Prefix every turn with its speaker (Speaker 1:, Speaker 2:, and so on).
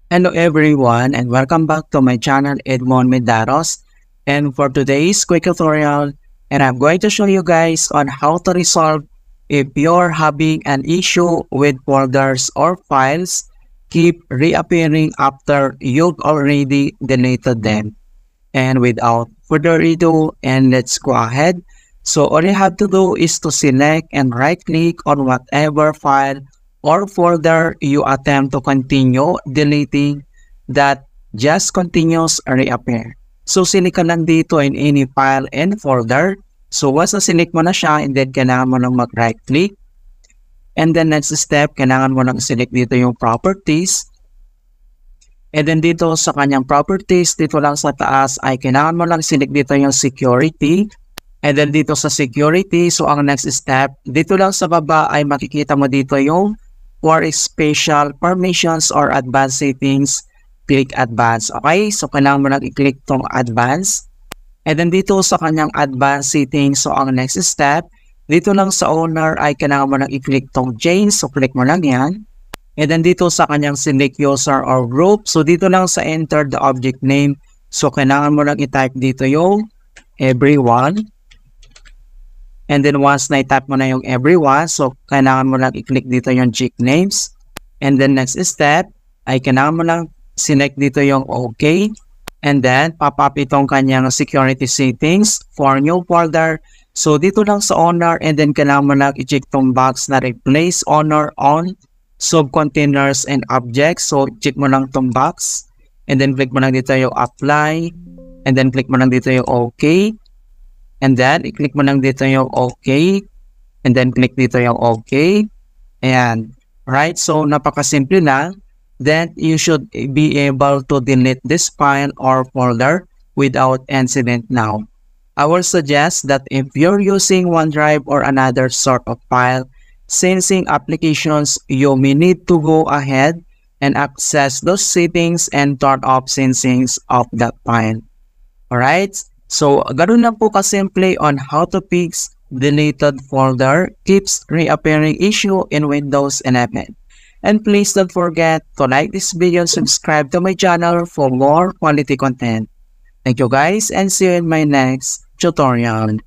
Speaker 1: Hello everyone and welcome back to my channel Edmond Medaros, and for today's quick tutorial and I'm going to show you guys on how to resolve if you're having an issue with folders or files keep reappearing after you've already deleted them. And without further ado, and let's go ahead. So all you have to do is to select and right click on whatever file or folder you attempt to continue deleting that just continues reappear. So select ka lang dito in any file and folder. So once na-select mo na siya, and then kailangan mo lang mag-right click. And then next step, kailangan mo lang select dito yung properties. And then dito sa kanyang properties, dito lang sa taas ay kailangan mo lang select dito yung security. And then dito sa security, so ang next step, dito lang sa baba ay makikita mo dito yung for special permissions or advanced settings, click advanced. Okay, so kailangan mo lang i-click tong advanced. And then dito sa kanyang advanced settings, so ang next step, dito lang sa owner ay kailangan mo lang i-click tong change, so click mo lang yan. And then dito sa kanyang select user or group, so dito lang sa enter the object name, so kailangan mo lang i-type dito yung everyone. And then once na-type mo na yung everyone, so kailangan mo lang i-click dito yung check names. And then next step, ay kailangan mo lang select dito yung OK. And then pop up itong kanyang security settings for new folder. So dito lang sa owner, and then kailangan mo lang i-check tong box na replace owner on subcontainers and objects. So check mo lang tong box. And then click mo lang dito yung apply. And then click mo lang dito yung OK. And then, i-click mo lang dito yung OK. And then, click dito yung OK. Ayan. Right? So, napakasimple lang. Then, you should be able to delete this file or folder without incident now. I will suggest that if you're using OneDrive or another sort of file syncing applications, you may need to go ahead and access those settings and turn off syncings of that file. Alright? So, ganoon lang po kasimple on how to fix deleted folder keeps reappearing issue in Windows 11. And please don't forget to like this video and subscribe to my channel for more quality content. Thank you guys and see you in my next tutorial.